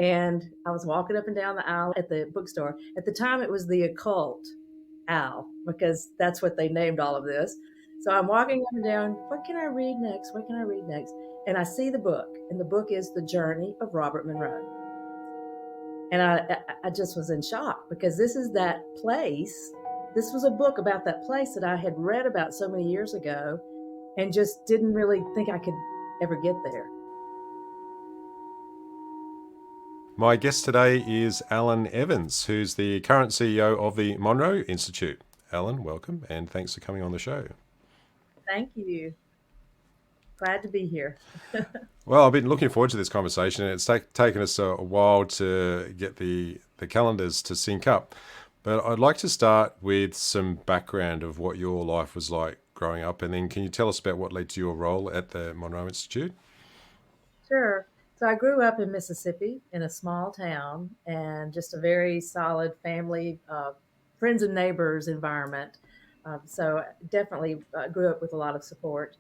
And I was walking up and down the aisle at the bookstore. At the time, it was the occult aisle because that's what they named all of this. So I'm walking up and down. What can I read next? What can I read next? And I see the book, and the book is The Journey of Robert Monroe. And I just was in shock because this is that place. This was a book about that place that I had read about so many years ago and just didn't really think I could ever get there. My guest today is Allyn Evans, who's the current CEO of the Monroe Institute. Allyn, welcome, and thanks for coming on the show. Thank you. Glad to be here. Well, I've been looking forward to this conversation, and it's taken us a while to get the calendars to sync up. But I'd like to start with some background of what your life was like growing up, and then can you tell us about what led to your role at the Monroe Institute? Sure. So I grew up in Mississippi in a small town and just a very solid family, friends and neighbors environment. So definitely grew up with a lot of support.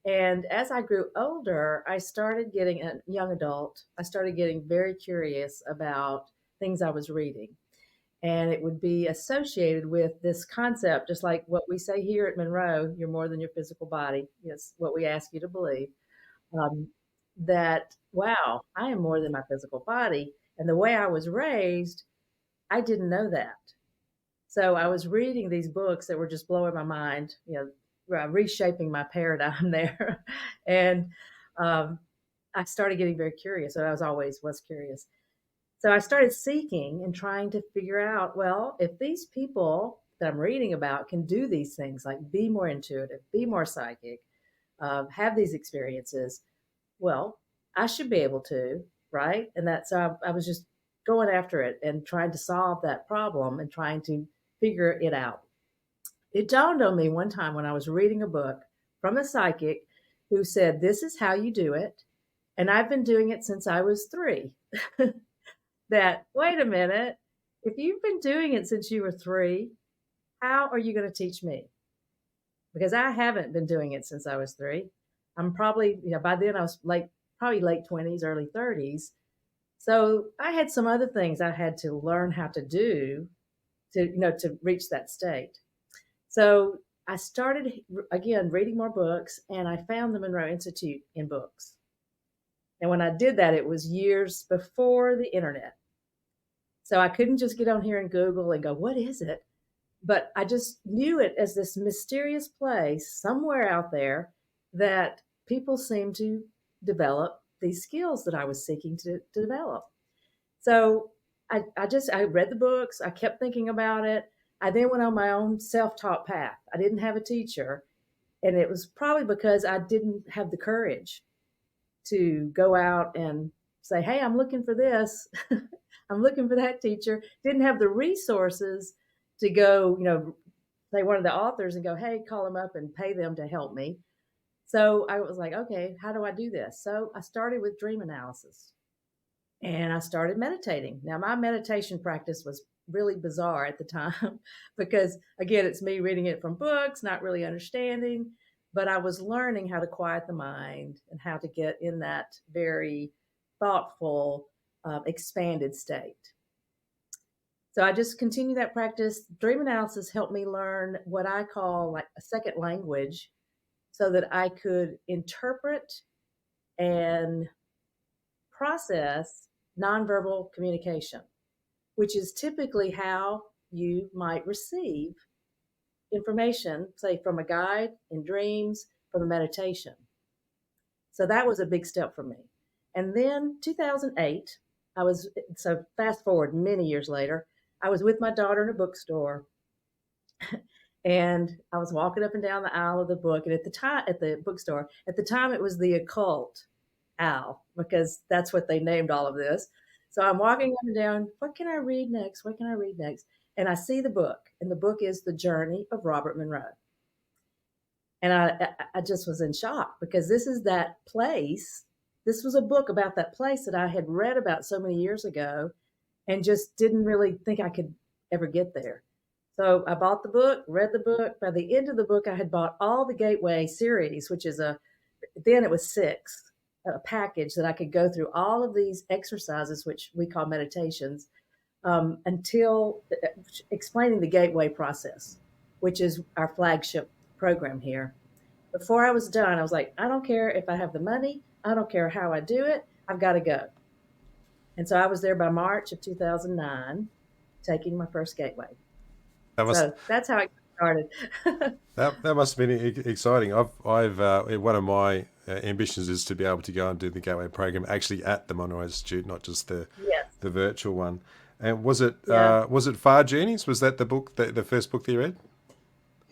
And as I grew older, I started getting a young adult. I started getting very curious about things I was reading. And it would be associated with this concept, just like what we say here at Monroe, you're more than your physical body. It's what we ask you to believe. Um, that, wow, I am more than my physical body. And the way I was raised, I didn't know that. So I was reading these books that were just blowing my mind, reshaping my paradigm there. And um, I started getting very curious. And I was always was curious. So I started seeking and trying to figure out, well, if these people that I'm reading about can do these things, like be more intuitive, be more psychic, have these experiences, well, I should be able to, right? And that's I was just going after it and trying to solve that problem and trying to figure it out. It dawned on me one time when I was reading a book from a psychic who said, "This is how you do it." And I've been doing it since I was 3. That, wait a minute, if you've been doing it since you were 3, how are you going to teach me? Because I haven't been doing it since I was 3. I'm probably, by then I was probably late 20s, early 30s. So I had some other things I had to learn how to do to reach that state. So I started again reading more books, and I found the Monroe Institute in books. And when I did that, it was years before the internet. So I couldn't just get on here and Google and go, what is it? But I just knew it as this mysterious place somewhere out there that people seem to develop these skills that I was seeking to develop. So I read the books. I kept thinking about it. I then went on my own self-taught path. I didn't have a teacher, and it was probably because I didn't have the courage to go out and say, "Hey, I'm looking for this. I'm looking for that teacher." Didn't have the resources to go, say one of the authors and go, "Hey, call them up and pay them to help me." So I was like, "Okay, how do I do this?" So I started with dream analysis and I started meditating. Now, my meditation practice was really bizarre at the time because, again, it's me reading it from books, not really understanding, but I was learning how to quiet the mind and how to get in that very thoughtful, expanded state. So I just continued that practice. Dream analysis helped me learn what I call like a second language so that I could interpret and process nonverbal communication, which is typically how you might receive information, say from a guide in dreams, from a meditation. So that was a big step for me. And then 2008, so fast forward many years later, I was with my daughter in a bookstore and I was walking up and down the aisle of the book. And at the time, at the bookstore, at the time, it was the occult aisle because that's what they named all of this. So I'm walking up and down. What can I read next? What can I read next? And I see the book, and the book is The Journey of Robert Monroe. And I just was in shock because this is that place. This was a book about that place that I had read about so many years ago and just didn't really think I could ever get there. So I bought the book, read the book. By the end of the book, I had bought all the Gateway series, which is then it was 6. a package that I could go through all of these exercises, which we call meditations, until explaining the gateway process, which is our flagship program here. Before I was done, I was like, I don't care if I have the money, I don't care how I do it, I've got to go. And so I was there by March of 2009, taking my first gateway. That must So that's how it started. that must have been exciting. I've one of my ambitions is to be able to go and do the Gateway program actually at the Monroe Institute, not just Yes. the virtual one. And Yeah. was it Far Journeys? Was that the book, the first book that you read?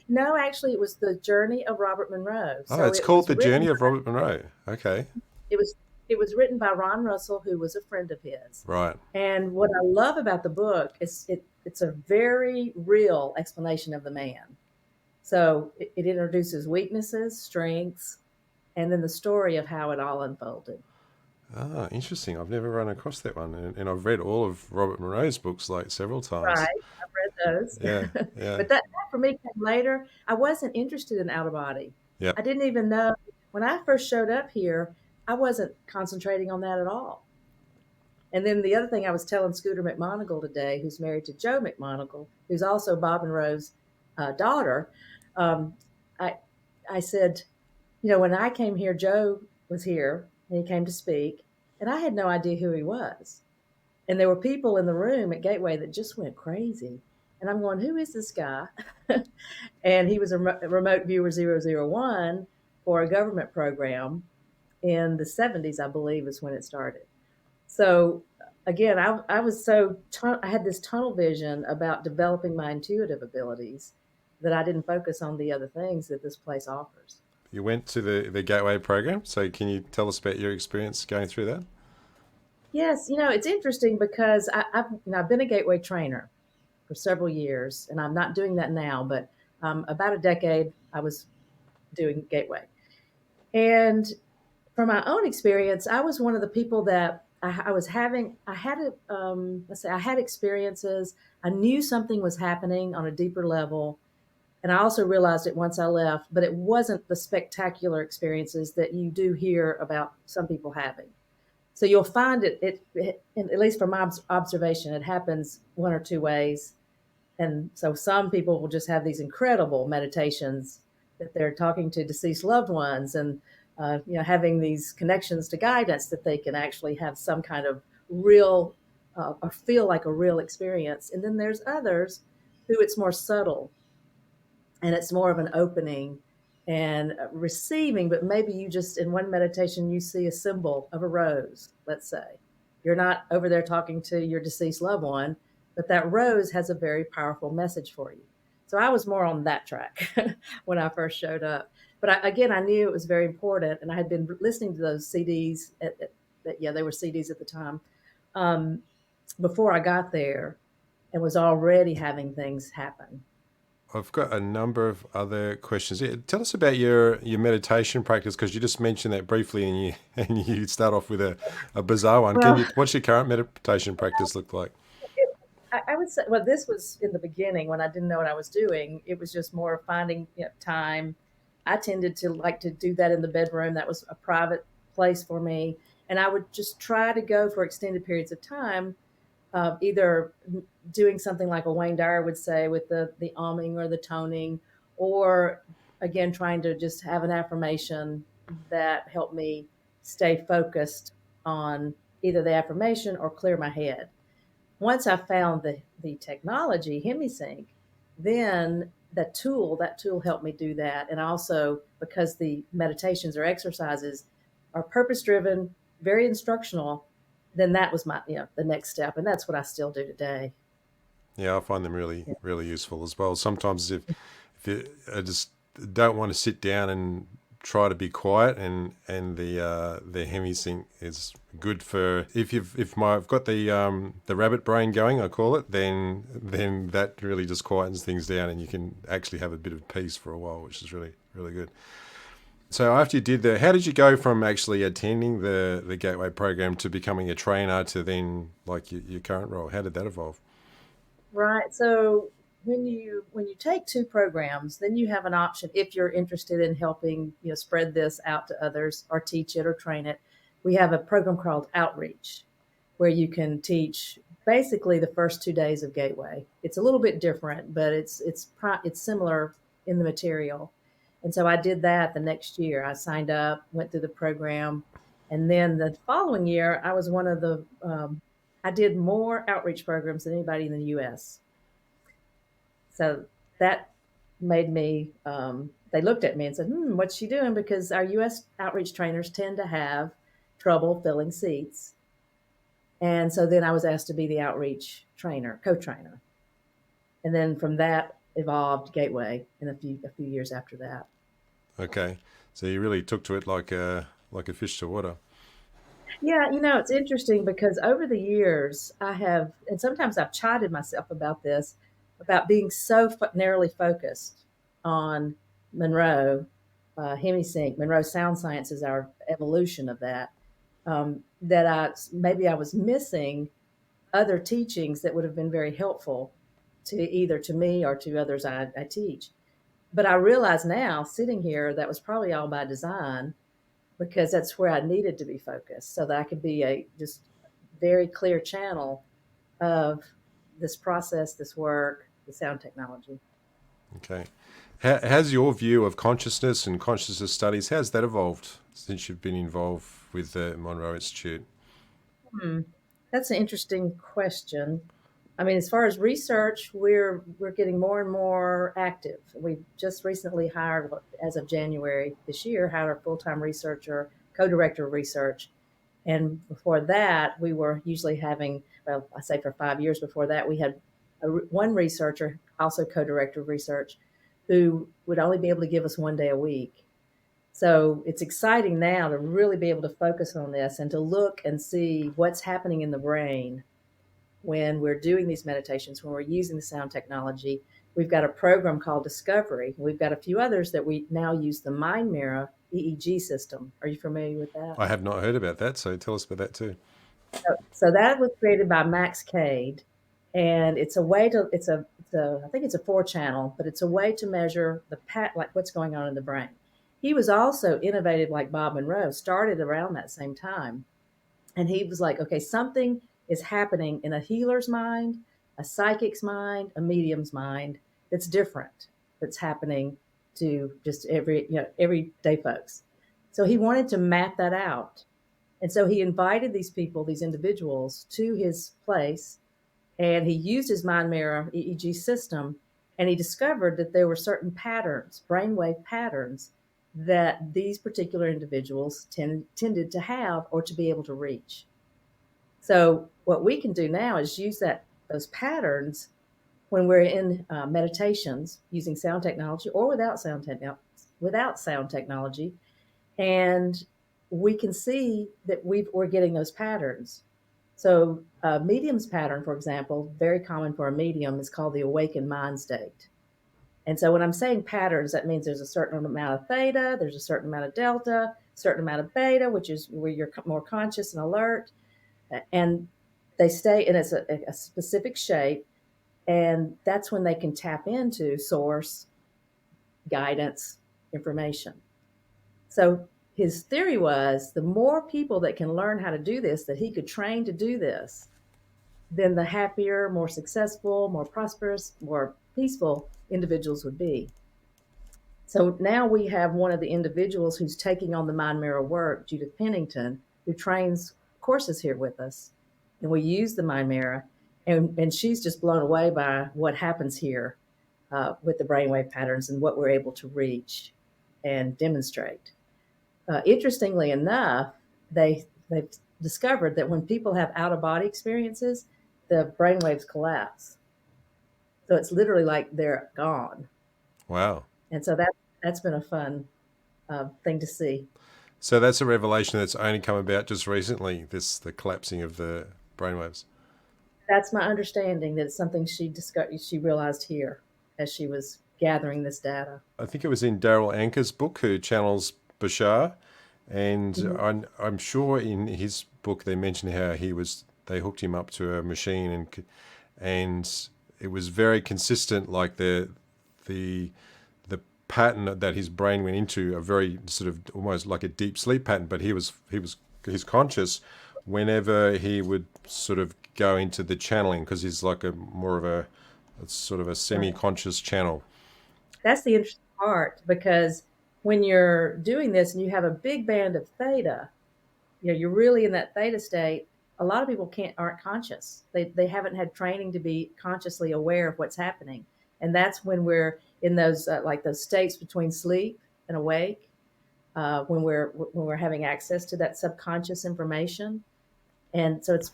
No, actually, it was the journey of Robert Monroe. Oh, So it's called The Journey of Robert Monroe. Okay, it was it was written by Ron Russell, who was a friend of his. right. And what I love about the book is it's a very real explanation of the man. So it introduces weaknesses, strengths, and then the story of how it all unfolded. Ah, interesting. I've never run across that one, and I've read all of Robert Monroe's books like several Right. times. I've read those. Yeah, yeah, But that for me came later. I wasn't interested in out of body. yeah. I didn't even know when I first showed up here, I wasn't concentrating on that at all. And then the other thing I was telling Scooter McMonagle today, who's married to Joe McMonagle, who's also Bob and Rose' daughter, um, I I said, when I came here, Joe was here and he came to speak, and I had no idea who he was. And there were people in the room at Gateway that just went crazy. And I'm going, who is this guy? And he was a remote viewer 001 for a government program in the 70s, I believe, is when it started. So again, I was I had this tunnel vision about developing my intuitive abilities that I didn't focus on the other things that this place offers. You went to the Gateway program, so can you tell us about your experience going through that? Yes, it's interesting because I've been a Gateway trainer for several years, and I'm not doing that now, but about a decade I was doing Gateway. And from my own experience, I was one of the people that I was having, I had, let's say, I had experiences. I knew something was happening on a deeper level. And I also realized it once I left, but it wasn't the spectacular experiences that you do hear about some people having. So you'll find at least from my observation, it happens one or two ways. And so some people will just have these incredible meditations that they're talking to deceased loved ones and having these connections to guidance that they can actually have some kind of real or feel like a real experience. And then there's others who it's more subtle and it's more of an opening and receiving, but maybe you just in one meditation you see a symbol of a rose, let's say. You're not over there talking to your deceased loved one, but that rose has a very powerful message for you. So I was more on that track when I first showed up. But again, I knew it was very important, and I had been listening to those CDs. Yeah, they were CDs at the time um, before I got there, and was already having things happen. I've got a number of other questions. Yeah, tell us about your meditation practice because you just mentioned that briefly, and you and you start off with a bizarre one. Can Well, you? What's your current meditation practice look like? I would say, well, this was in the beginning when I didn't know what I was doing. It was just more finding time. I tended to like to do that in the bedroom. That was a private place for me. And I would just try to go for extended periods of time, either doing something like a Wayne Dyer would say with the umming or the toning, or again, trying to just have an affirmation that helped me stay focused on either the affirmation or clear my head. Once I found the technology, HemiSync, then that tool helped me do that. And also because the meditations or exercises are purpose driven, very instructional, then that was my, the next step. And that's what I still do today. Yeah, I find them really Yeah. really useful as well. Sometimes if you I just don't want to sit down and try to be quiet, and the hemi sync is good for I've got the rabbit brain going, I call it, then that really just quietens things down, and you can actually have a bit of peace for a while, which is really really good. So after you did how did you go from actually attending the Gateway program to becoming a trainer to then like your current role? How did that evolve? Right. So when you take two programs, then you have an option if you're interested in helping, spread this out to others or teach it or train it. we have a program called Outreach, where you can teach basically the first 2 days of Gateway. It's a little bit different, but it's similar in the material. And so I did that the next year. I signed up, went through the program, and then the following year, I was one of the I did more outreach programs than anybody in the U.S. So that made me. They looked at me and said, "What's she doing?" Because our U.S. outreach trainers tend to have trouble filling seats. And so then I was asked to be the outreach trainer, co-trainer. And then from that evolved Gateway in a few years after that. Okay, so you really took to it like a fish to water. Yeah, it's interesting because over the years I have, and sometimes I've chided myself about this, about being so narrowly focused on Monroe, hemisync. Monroe Sound Science is our evolution of that. That maybe I was missing other teachings that would have been very helpful to either to me or to others I teach. But I realize now, sitting here, that was probably all by design because that's where I needed to be focused so that I could be a just very clear channel of this process, this work, the sound technology. Okay. Has your view of consciousness and consciousness studies, how's that evolved since you've been involved with the Monroe Institute? Hmm. That's an interesting question. I mean, as far as research, we're getting more and more active. We've just recently hired, as of January this year, hired a full-time researcher, co-director of research. And before that, we were usually having, well, I say for 5 years before that, we had one researcher, also co-director of research, who would only be able to give us one day a week. So it's exciting now to really be able to focus on this and to look and see what's happening in the brain when we're doing these meditations, when we're using the sound technology. We've got a program called Discovery. We've got a few others that we now use the Mind Mirror EEG system. Are you familiar with that? I have not heard about that, so tell us about that too. So that was created by Max Cade, and it's a way to I think it's a 4 channel, but it's a way to measure like what's going on in the brain. He was also innovative like Bob Monroe, started around that same time. And he was like, okay, something is happening in a healer's mind, a psychic's mind, a medium's mind that's different, that's happening to just everyday folks. So he wanted to map that out. And so he invited these people, these individuals, to his place, and he used his Mind Mirror EEG system, and he discovered that there were certain patterns, brainwave patterns, that these particular individuals tended to have or to be able to reach. So what we can do now is use those patterns when we're in meditations using sound technology or without sound technology, and we can see that we're getting those patterns. So a medium's pattern, for example, very common for a medium, is called the awakened mind state. And so when I'm saying patterns, that means there's a certain amount of theta, there's a certain amount of delta, certain amount of beta, which is where you're more conscious and alert, and they stay, and it's a specific shape, and that's when they can tap into source, guidance, information. So his theory was the more people that can learn how to do this, that he could train to do this, then the happier, more successful, more prosperous, more peaceful individuals would be. So now we have one of the individuals who's taking on the Mind Mirror work, Judith Pennington, who trains courses here with us. And we use the Mind Mirror, and she's just blown away by what happens here with the brainwave patterns and what we're able to reach and demonstrate. Interestingly enough, they've discovered that when people have out of body experiences, the brainwaves collapse. So it's literally like they're gone. Wow. And so that's been a fun thing to see. So that's a revelation that's only come about just recently, the collapsing of the brainwaves. That's my understanding that it's something she realized here as she was gathering this data. I think it was in Daryl Anker's book, who channels Bashar, and Mhm. I'm sure in his book they mentioned how they hooked him up to a machine, and it was very consistent, like the pattern that his brain went into, a very sort of almost like a deep sleep pattern, but he was his conscious whenever he would sort of go into the channeling, because he's like a more of a it's sort of a Right. semi-conscious channel. That's the interesting part because when you're doing this and you have a big band of theta, you're really in that theta state. A lot of people aren't conscious. They haven't had training to be consciously aware of what's happening, and that's when we're in those like those states between sleep and awake, when we're having access to that subconscious information. And so it's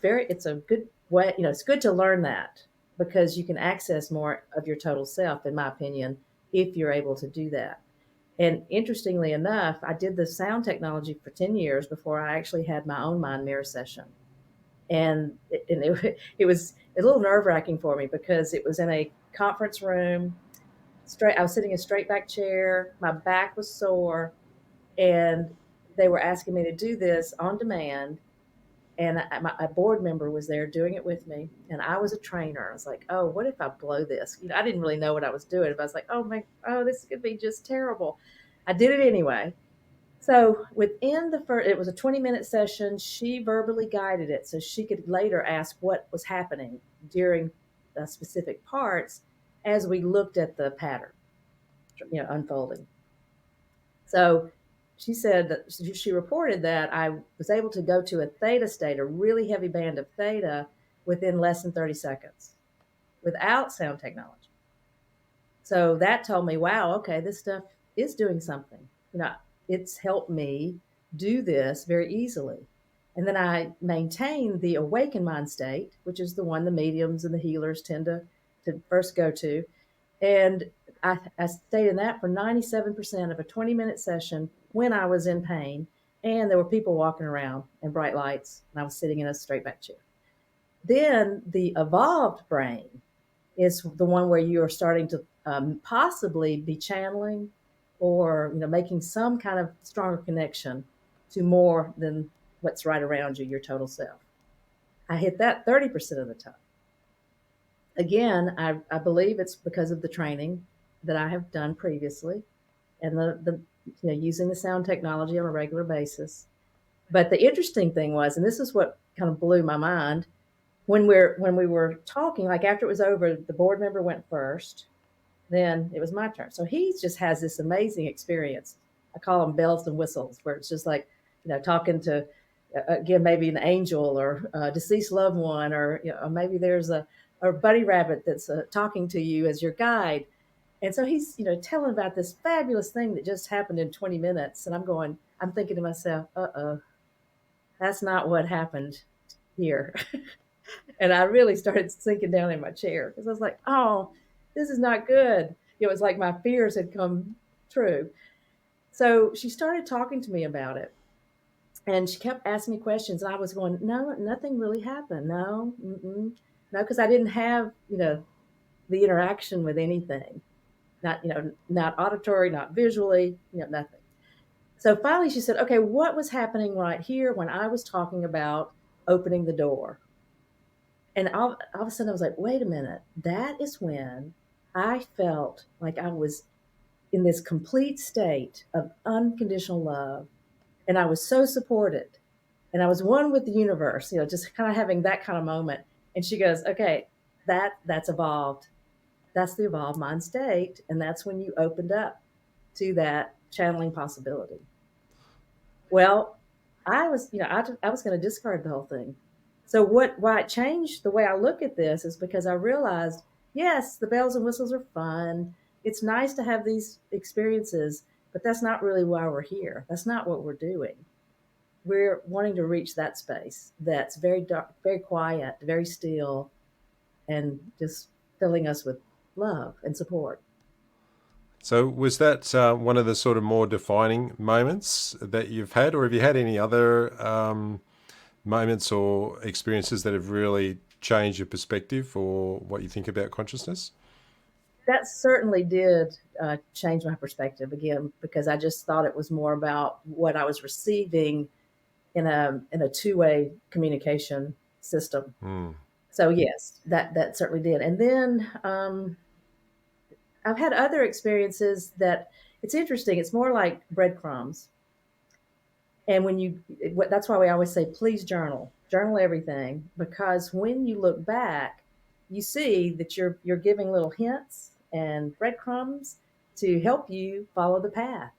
a good way, it's good to learn that because you can access more of your total self, in my opinion, if you're able to do that. And interestingly enough, I did the sound technology for 10 years before I actually had my own mind mirror session. And it was a little nerve wracking for me because it was in a conference room. I was sitting in a straight back chair. My back was sore, and they were asking me to do this on demand. And a board member was there doing it with me, and I was a trainer. I was like, "Oh, what if I blow this?" I didn't really know what I was doing, but I was like, "Oh my, oh, this could be just terrible." I did it anyway. So within the first, it was a 20-minute session. She verbally guided it, so she could later ask what was happening during the specific parts as we looked at the pattern, unfolding. So she said that she reported that I was able to go to a theta state, a really heavy band of theta, within less than 30 seconds without sound technology. So that told me, wow, okay, this stuff is doing something. You know, it's helped me do this very easily. And then I maintain the awakened mind state, which is the one the mediums and the healers tend to first go to. And I stayed in that for 97% of a 20-minute session when I was in pain. And there were people walking around and bright lights, and I was sitting in a straight back chair. Then the evolved brain is the one where you are starting to possibly be channeling or making some kind of stronger connection to more than what's right around you, your total self. I hit that 30% of the time. Again, I believe it's because of the training that I have done previously and the using the sound technology on a regular basis. But the interesting thing was, and this is what kind of blew my mind, when we were talking, like after it was over, the board member went first, then it was my turn. So he just has this amazing experience. I call them bells and whistles, where it's just like, talking to, again, maybe an angel or a deceased loved one, or, maybe there's a bunny rabbit that's talking to you as your guide. And so he's, telling about this fabulous thing that just happened in 20 minutes. And I'm thinking to myself, that's not what happened here. And I really started sinking down in my chair because I was like, oh, this is not good. It was like my fears had come true. So she started talking to me about it. And she kept asking me questions. And I was going, no, nothing really happened. No, no, because I didn't have, the interaction with anything. Not, not auditory, not visually, nothing. So finally she said, okay, what was happening right here when I was talking about opening the door? And all of a sudden I was like, wait a minute, that is when I felt like I was in this complete state of unconditional love. And I was so supported. And I was one with the universe, just kind of having that kind of moment. And she goes, okay, that's evolved. That's the evolved mind state. And that's when you opened up to that channeling possibility. Well, I was going to discard the whole thing. So why it changed the way I look at this is because I realized, yes, the bells and whistles are fun. It's nice to have these experiences, but that's not really why we're here. That's not what we're doing. We're wanting to reach that space that's very dark, very quiet, very still, and just filling us with love and support. So, was that one of the sort of more defining moments that you've had, or have you had any other moments or experiences that have really changed your perspective or what you think about consciousness? That certainly did change my perspective again because I just thought it was more about what I was receiving in a two-way communication system. Mm. So yes, that certainly did. And then I've had other experiences that it's interesting. It's more like breadcrumbs. And that's why we always say, please journal everything, because when you look back, you see that you're giving little hints and breadcrumbs to help you follow the path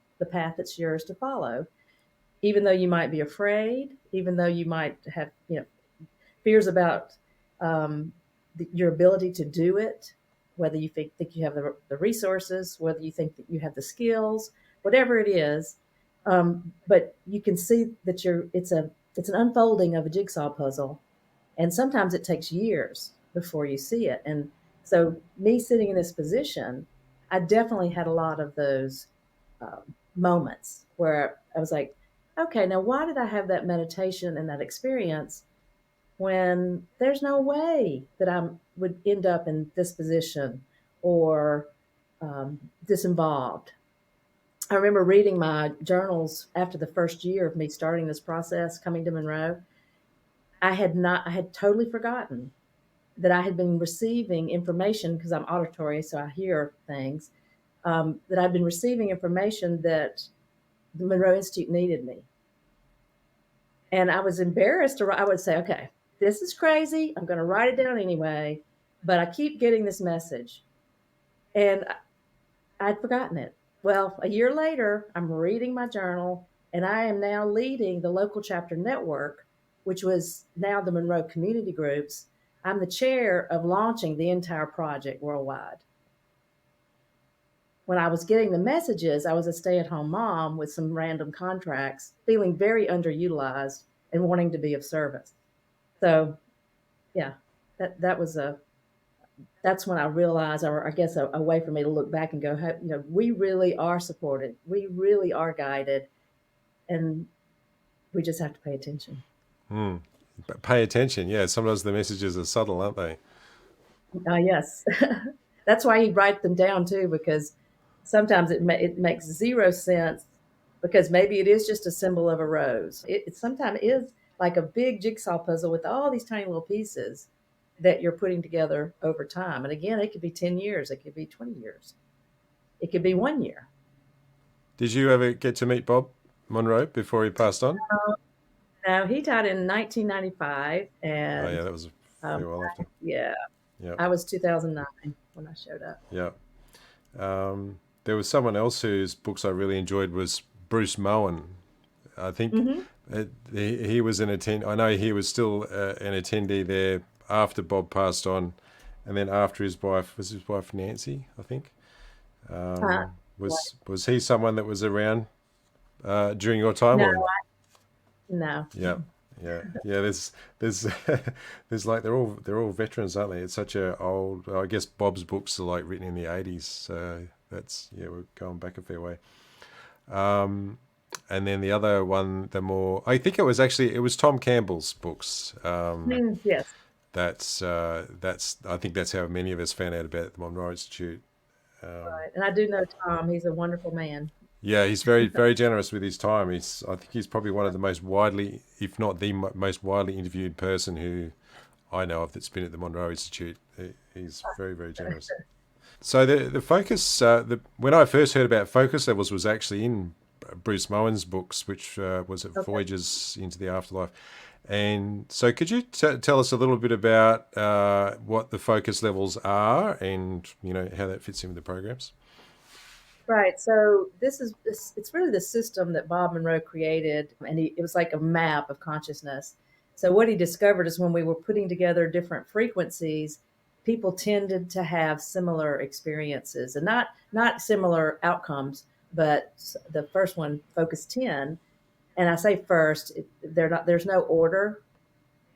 that's yours to follow. Even though you might be afraid, even though you might have, fears about your ability to do it, whether you think you have the resources, whether you think that you have the skills, whatever it is. But you can see that it's an unfolding of a jigsaw puzzle, and sometimes it takes years before you see it. And so, me sitting in this position, I definitely had a lot of those moments where I was like, okay, now why did I have that meditation and that experience when there's no way that I would end up in this position or disinvolved? I remember reading my journals after the first year of me starting this process, coming to Monroe. I had totally forgotten that I had been receiving information, because I'm auditory, so I hear things, that I'd been receiving information that the Monroe Institute needed me. And I was embarrassed to write. I would say, okay, this is crazy. I'm going to write it down anyway. But I keep getting this message. And I'd forgotten it. Well, a year later, I'm reading my journal, and I am now leading the local chapter network, which was now the Monroe Community Groups. I'm the chair of launching the entire project worldwide. When I was getting the messages, I was a stay at home mom with some random contracts, feeling very underutilized and wanting to be of service. So, yeah, that was that's when I realized, or I guess a way for me to look back and go, we really are supported, we really are guided, and we just have to pay attention. But pay attention. Yeah, sometimes the messages are subtle, aren't they? Yes, that's why you write them down too, because sometimes it makes zero sense, because maybe it is just a symbol of a rose. It sometimes is like a big jigsaw puzzle with all these tiny little pieces that you're putting together over time. And again, it could be 10 years, it could be 20 years, it could be 1 year. Did you ever get to meet Bob Monroe before he passed on? Now, he died in 1995, Oh, yeah, and that was a um, fair while after. yeah, Yeah, I was 2009 when I showed up. yeah. There was someone else whose books I really enjoyed was Bruce Moen. I think Hmm. he was an attend. I know he was still an attendee there after Bob passed on, and then after his wife was his wife Nancy. I think Uh, was he someone that was around during your time no, or no. yeah. Yeah, yeah. There's, there's like they're all veterans, aren't they? It's such a old. I guess Bob's books are like written in the '80s, so that's yeah, we're going back a fair way. And then the other one, the more I think it was Tom Campbell's books. Yes, That's I think that's how many of us found out about the Monroe Institute. right. And I do know Tom. He's a wonderful man. Yeah, he's very generous with his time. I think he's probably one of the most widely, if not the most widely interviewed person who I know of that's been at the Monroe Institute. He's very generous. So the focus, when I first heard about focus levels, was actually in Bruce Moen's books, which was at Okay. Voyages into the Afterlife. And so, could you tell us a little bit about what the focus levels are, and how that fits in with the programs? Right. So it's really the system that Bob Monroe created, and it was like a map of consciousness. So what he discovered is when we were putting together different frequencies, people tended to have similar experiences, and not similar outcomes. But the first one, Focus 10, and I say first, there's no order,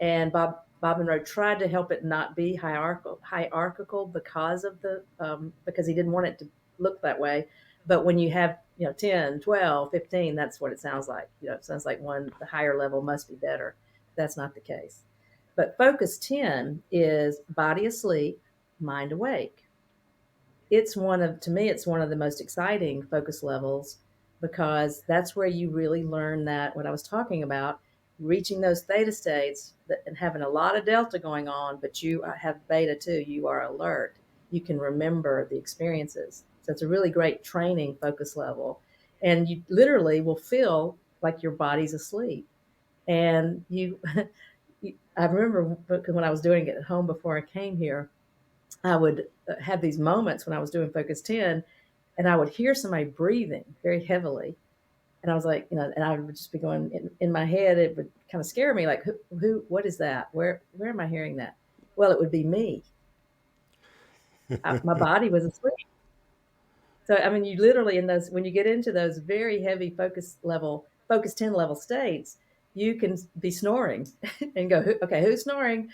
and Bob Monroe tried to help it not be hierarchical because he didn't want it to look that way. But when you have 10, 12, 15, that's what it sounds like. It sounds like the higher level must be better. That's not the case. But focus 10 is body asleep, mind awake. To me, it's one of the most exciting focus levels, because that's where you really learn that what I was talking about, reaching those theta states and having a lot of delta going on, but you have beta too. You are alert. You can remember the experiences. So it's a really great training focus level. And you literally will feel like your body's asleep. And I remember when I was doing it at home before I came here, I would have these moments when I was doing Focus 10, and I would hear somebody breathing very heavily. And I was like, and I would just be going in my head. It would kind of scare me, like, what is that? Where am I hearing that? Well, it would be me. My body was asleep. So, I mean, you literally in those, when you get into those very heavy Focus 10 level states, you can be snoring and go, okay, who's snoring?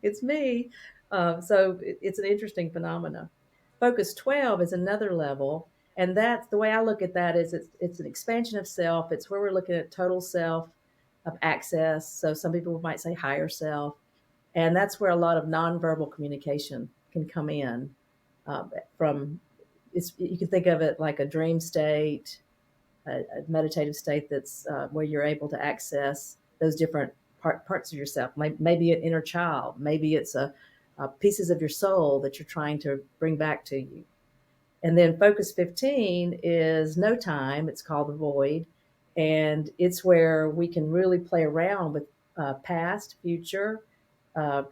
It's me. So it's an interesting phenomena. Focus 12 is another level. And that's the way I look at that is it's an expansion of self. It's where we're looking at total self of access. So some people might say higher self. And that's where a lot of nonverbal communication can come in from you can think of it like a dream state, a meditative state that's where you're able to access those different parts of yourself. Maybe an inner child, maybe it's pieces of your soul that you're trying to bring back to you. And then Focus 15 is no time. It's called the void, and it's where we can really play around with past, future,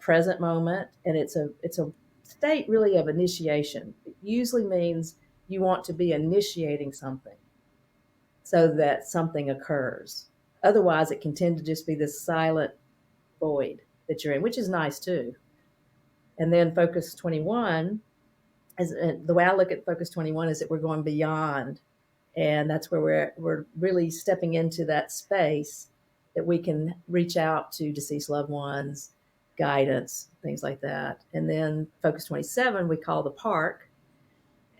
present moment, and it's a state really of initiation. It usually means you want to be initiating something so that something occurs. Otherwise, it can tend to just be this silent void that you're in, which is nice too. And then Focus 21 the way I look at Focus 21 is that we're going beyond, and that's where we're really stepping into that space that we can reach out to deceased loved ones, guidance, things like that. And then Focus 27 we call the park,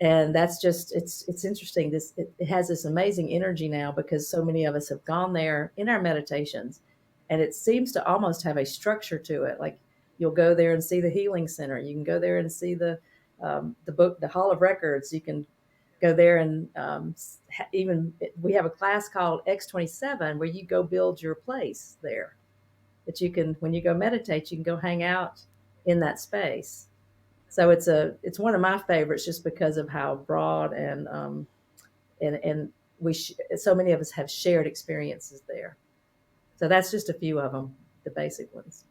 and that's just it's interesting. It has this amazing energy now because so many of us have gone there in our meditations, and it seems to almost have a structure to it. Like you'll go there and see the healing center. You can go there and see the Hall of Records. You can go there and even we have a class called X27 where you go build your place there. That you can, when you go meditate, you can go hang out in that space. So it's one of my favorites just because of how broad and so many of us have shared experiences there. So that's just a few of them, the basic ones.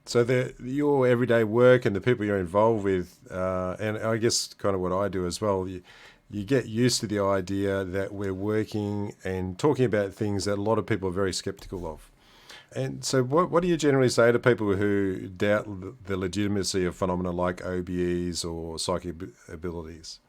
So your everyday work and the people you're involved with, and I guess kind of what I do as well, you get used to the idea that we're working and talking about things that a lot of people are very skeptical of. And so what do you generally say to people who doubt the legitimacy of phenomena like OBEs or psychic abilities?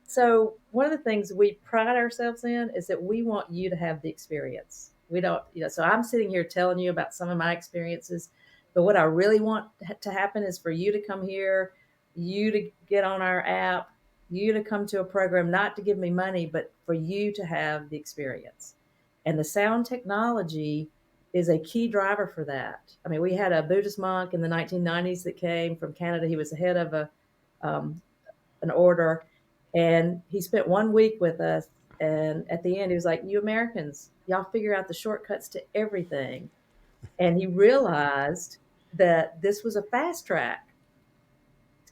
So one of the things we pride ourselves in is that we want you to have the experience. We don't, so I'm sitting here telling you about some of my experiences, but what I really want to happen is for you to come here, you to get on our app, you to come to a program, not to give me money, but for you to have the experience. And the sound technology is a key driver for that. I mean, we had a Buddhist monk in the 1990s that came from Canada. He was the head of um, an order, and he spent 1 week with us. And at the end, he was like, "You Americans, y'all figure out the shortcuts to everything." And he realized that this was a fast track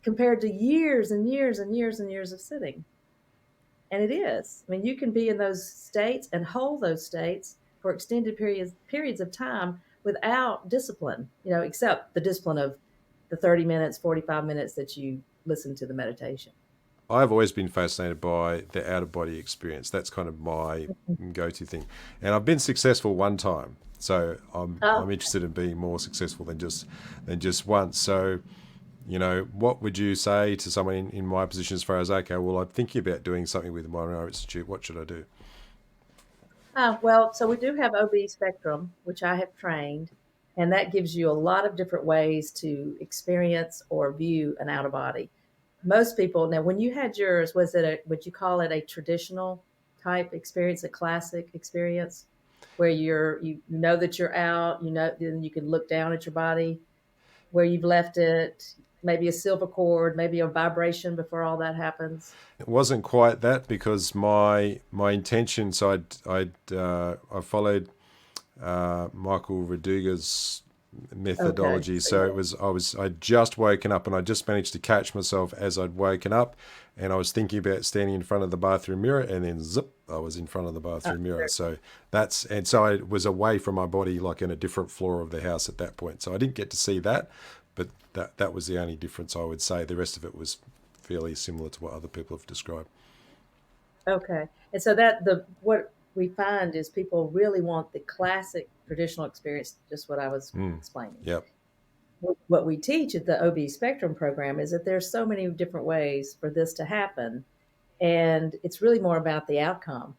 compared to years and years and years and years of sitting. And it is. I mean, you can be in those states and hold those states for extended periods of time without discipline, except the discipline of the 30 minutes, 45 minutes that you listen to the meditation. I've always been fascinated by the out of body experience. That's kind of my go-to thing, and I've been successful one time. So I'm Oh, interested in being more successful than just once. So, what would you say to someone in my position as far as, okay, well, I'm thinking about doing something with the Monroe Institute. What should I do? well, so we do have OB Spectrum, which I have trained, and that gives you a lot of different ways to experience or view an out of body. Most people now, when you had yours, would you call it a traditional type experience, a classic experience, where you know that you're out, then you can look down at your body where you've left it, maybe a silver cord, maybe a vibration before all that happens. It wasn't quite that because my intention. So I followed Michael Verduga's Okay. methodology. So So yeah. I'd just woken up and I just managed to catch myself as I'd woken up, and I was thinking about standing in front of the bathroom mirror, and then zip, I was in front of the bathroom mirror. Sure. So so I was away from my body, like in a different floor of the house at that point. So I didn't get to see that, but that was the only difference, I would say. The rest of it was fairly similar to what other people have described. Okay. And so that the what we find is people really want the classic traditional experience, just what I was Mm. explaining. Yep. What we teach at the OB Spectrum program is that there's so many different ways for this to happen, and it's really more about the outcome,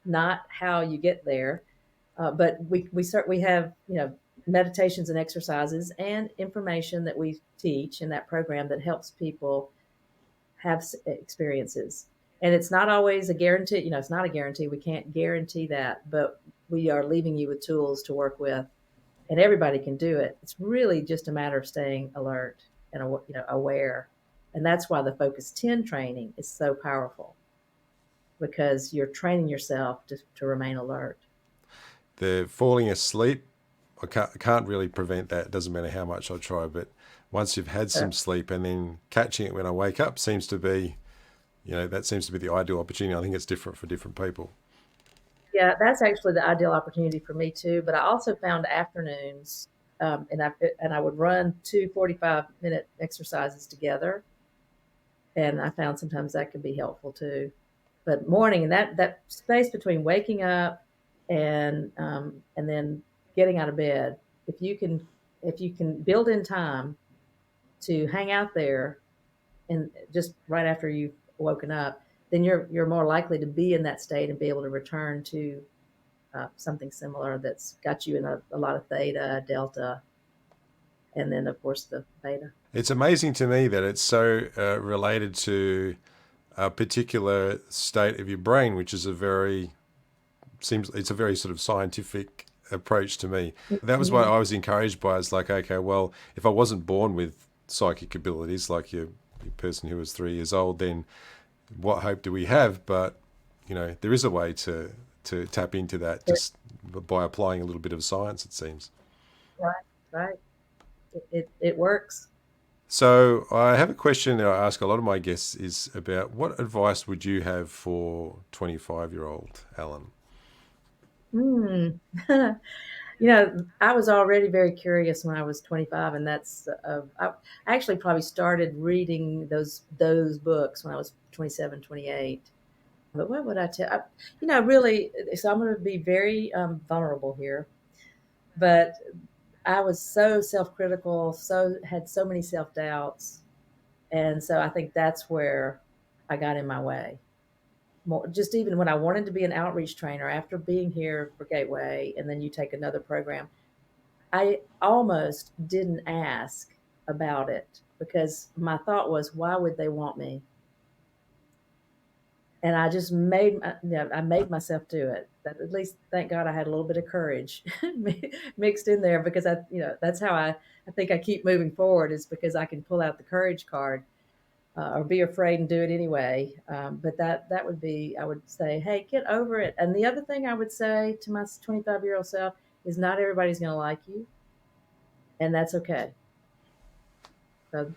not how you get there. But we have meditations and exercises and information that we teach in that program that helps people have experiences. And it's not always a guarantee. It's not a guarantee. We can't guarantee that, but we are leaving you with tools to work with, and everybody can do it. It's really just a matter of staying alert and aware. And that's why the Focus 10 training is so powerful, because you're training yourself to remain alert. The falling asleep, I can't really prevent that. It doesn't matter how much I try, but once you've had Uh, some sleep and then catching it when I wake up seems to be, that seems to be the ideal opportunity. I think it's different for different people. yeah, that's actually the ideal opportunity for me too. But I also found afternoons, and I would run two 45-minute exercises together, and I found sometimes that could be helpful too. But morning, and that space between waking up and then getting out of bed, if you can if you can build in time to hang out there and just right after you've woken up, then you're more likely to be in that state and be able to return to something similar that's got you in a lot of theta, delta, and then of course the beta. It's amazing to me that it's so related to a particular state of your brain, which is it's a very sort of scientific approach to me. That was what Mm-hmm. I was encouraged by. It's like, okay, well, if I wasn't born with psychic abilities like your person who was 3 years old, then what hope do we have? But there is a way to tap into that just by applying a little bit of science, it seems. Right, right. It works. So I have a question that I ask a lot of my guests is about what advice would you have for 25-year-old Alan? Hmm. I was already very curious when I was 25, and I actually probably started reading those books when I was 27, 28. But what would I tell? Really. So I'm going to be very vulnerable here, but I was so self-critical, so had so many self-doubts, and so I think that's where I got in my way. More, just even when I wanted to be an outreach trainer after being here for Gateway, and then you take another program, I almost didn't ask about it because my thought was, why would they want me? And I just I made myself do it. That at least, thank God, I had a little bit of courage mixed in there, because that's how I think I keep moving forward, is because I can pull out the courage card, or be afraid and do it anyway. But that would be, I would say, hey, get over it. And the other thing I would say to my 25-year-old self is, not everybody's going to like you, and that's okay. So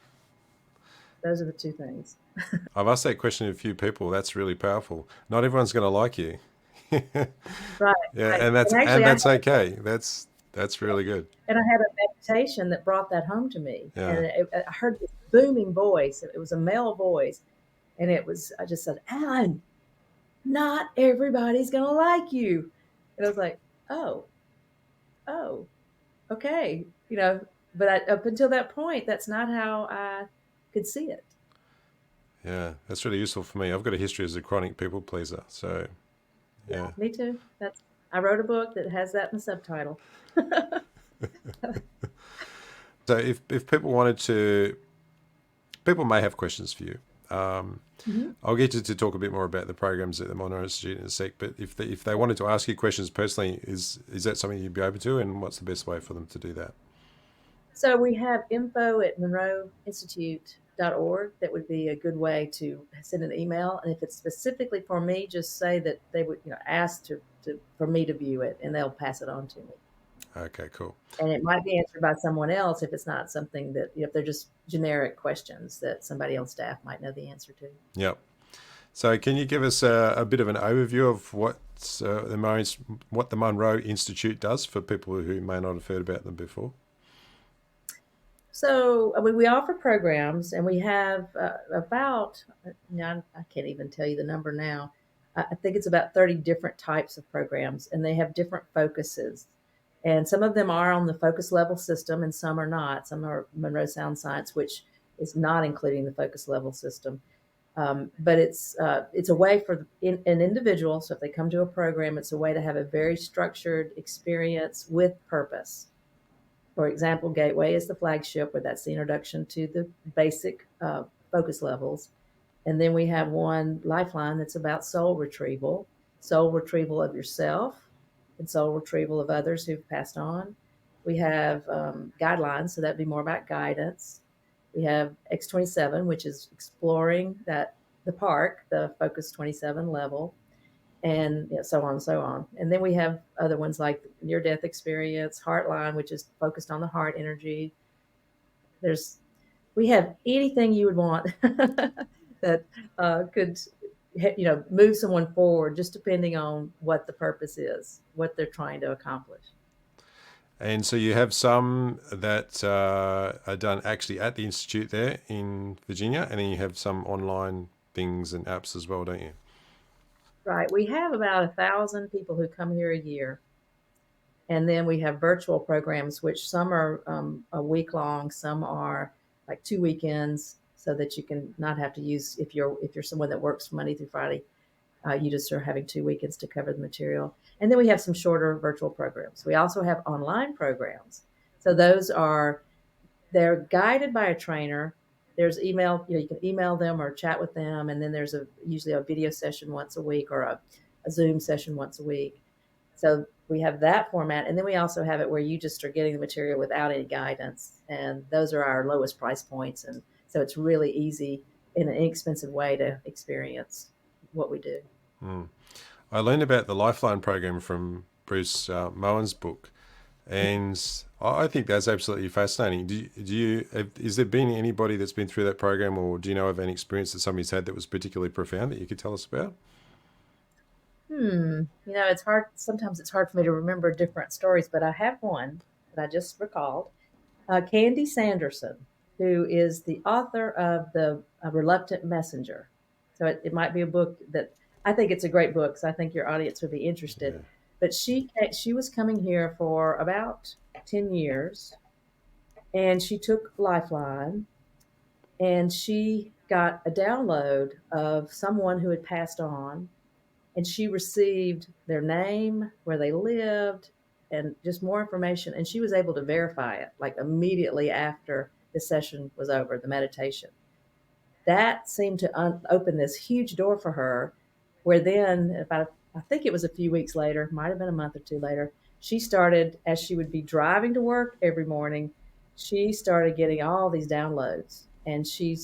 those are the two things. I've asked that question to a few people. That's really powerful. Not everyone's going to like you. Right, Yeah, right. and that's And actually, and that's okay. That's really good. I had a meditation that brought that home to me, and Yeah. I heard this booming voice. It was a male voice, and I just said, Alan, not everybody's gonna like you. And I was like, oh, oh, okay, But up until that point, that's not how I could see it. Yeah, that's really useful for me. I've got a history as a chronic people pleaser. So, Yeah, yeah. me too. I wrote a book that has that in the subtitle. So if people wanted to, people may have questions for you. Mhm. I'll get you to talk a bit more about the programs at the Monroe Institute in a sec. But if they wanted to ask you questions personally, is that something you'd be open to? And what's the best way for them to do that? So we have info at monroeinstitute.org. That would be a good way to send an email. And if it's specifically for me, just say that they would, ask for me to view it, and they'll pass it on to me. Okay, cool. And it might be answered by someone else if it's not something that, if they're just generic questions that somebody on staff might know the answer to. Yep. So, can you give us a bit of an overview of what the Monroe Institute does for people who may not have heard about them before? So we offer programs, and we have about, I can't even tell you the number now. I think it's about 30 different types of programs, and they have different focuses. And some of them are on the focus level system, and some are not. Some are Monroe Sound Science, which is not including the focus level system. But it's a way for an individual. So if they come to a program, it's a way to have a very structured experience with purpose. For example, Gateway is the flagship, where that's the introduction to the basic focus levels. And then we have one Lifeline that's about soul retrieval of yourself, and soul retrieval of others who've passed on. We have Guidelines, so that'd be more about guidance. We have X27, which is exploring the park, the Focus 27 level, and so on and so on. And then we have other ones like near death experience, Heartline, which is focused on the heart energy. There's We have anything you would want that could move someone forward, just depending on what the purpose is, what they're trying to accomplish. And so you have some that are done actually at the institute there in Virginia, and then you have some online things and apps as well, don't you? Right. We have about 1,000 people who come here a year. And then we have virtual programs, which some are a week long, some are like 2 weekends, so that you can not have to use, if you're someone that works Monday through Friday, you just are having 2 weekends to cover the material. And then we have some shorter virtual programs. We also have online programs. So they're guided by a trainer. There's email, you can email them or chat with them. And then there's usually a video session once a week, or a Zoom session once a week. So we have that format. And then we also have it where you just are getting the material without any guidance. And those are our lowest price points. And so it's really easy in an inexpensive way to experience what we do. Mm. I learned about the Lifeline program from Bruce Moen's book, and I think that's absolutely fascinating. Is there been anybody that's been through that program, or do you know of any experience that somebody's had that was particularly profound that you could tell us about? It's hard. Sometimes it's hard for me to remember different stories, but I have one that I just recalled. Candy Sanderson, who is the author of The Reluctant Messenger. So it might be a book that, I think it's a great book, so I think your audience would be interested. Yeah. But she was coming here for about 10 years, and she took Lifeline, and she got a download of someone who had passed on, and she received their name, where they lived, and just more information. And she was able to verify it like immediately after the session was over, the meditation. That seemed to open this huge door for her, where then, I think it was a few weeks later, might have been a month or two later, she started, as she would be driving to work every morning, she started getting all these downloads, and she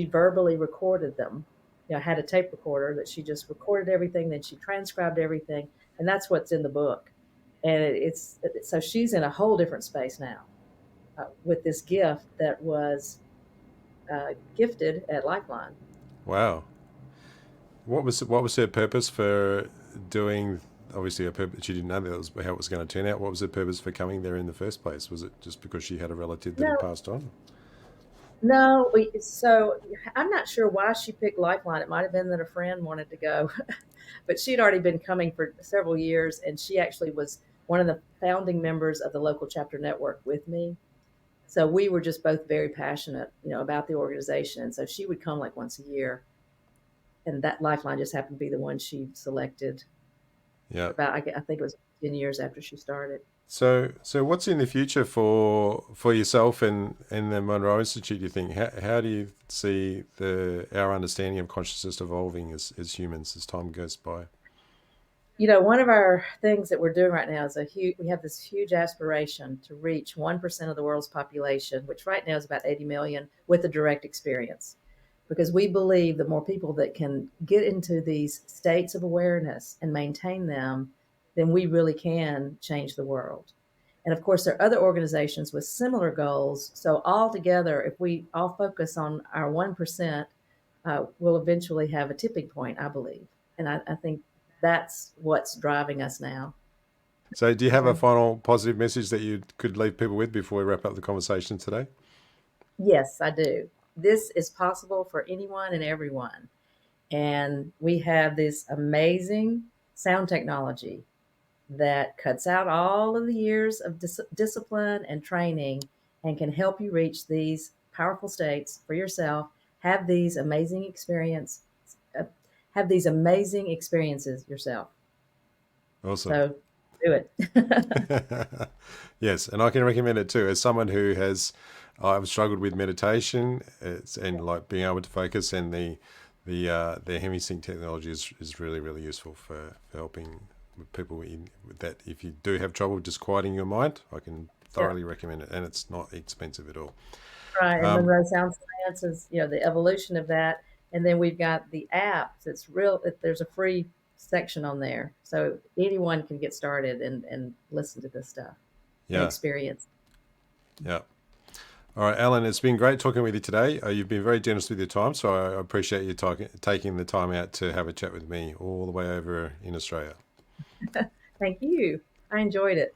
verbally recorded them. Had a tape recorder that she just recorded everything, then she transcribed everything, and that's what's in the book. And so she's in a whole different space now, with this gift that was gifted at Lifeline. Wow. What was her purpose for doing? Obviously, a purpose she didn't know that was how it was going to turn out. What was her purpose for coming there in the first place? Was it just because she had a relative that had No, passed on? no. So I'm not sure why she picked Lifeline. It might have been that a friend wanted to go, but she'd already been coming for several years, and she actually was one of the founding members of the local chapter network with me. So we were just both very passionate, about the organization. And so she would come like once a year, and that Lifeline just happened to be the one she selected Yeah. about, I think it was 10 years after she started. So what's in the future for yourself and the Monroe Institute? Do you think how do you see our understanding of consciousness evolving as humans as time goes by? One of our things that we're doing right now is we have this huge aspiration to reach 1% of the world's population, which right now is about 80 million, with a direct experience. Because we believe the more people that can get into these states of awareness and maintain them, then we really can change the world. And of course, there are other organizations with similar goals. So, all together, if we all focus on our 1%, we'll eventually have a tipping point, I believe. And I think that's what's driving us now. So, do you have a Okay. final positive message that you could leave people with before we wrap up the conversation today? Yes, I do. This is possible for anyone and everyone. And we have this amazing sound technology that cuts out all of the years of discipline and training and can help you reach these powerful states for yourself, have these amazing uh, have these amazing experiences yourself. Awesome. So do it. Yes, and I can recommend it too. As someone who has, I've struggled with meditation, and like being able to focus, and the HemiSync technology is really really useful for helping with people with that. If you do have trouble just quieting your mind, I can Yeah. thoroughly recommend it, and it's not expensive at all. Right. And Um, Monroe Sound Science is, the evolution of that. And then we've got the apps. It's real. There's a free section on there. So anyone can get started and listen to this stuff and yeah, experience. yeah. All right, Alan, it's been great talking with you today. You've been very generous with your time, so I appreciate you taking the time out to have a chat with me all the way over in Australia. Thank you. I enjoyed it.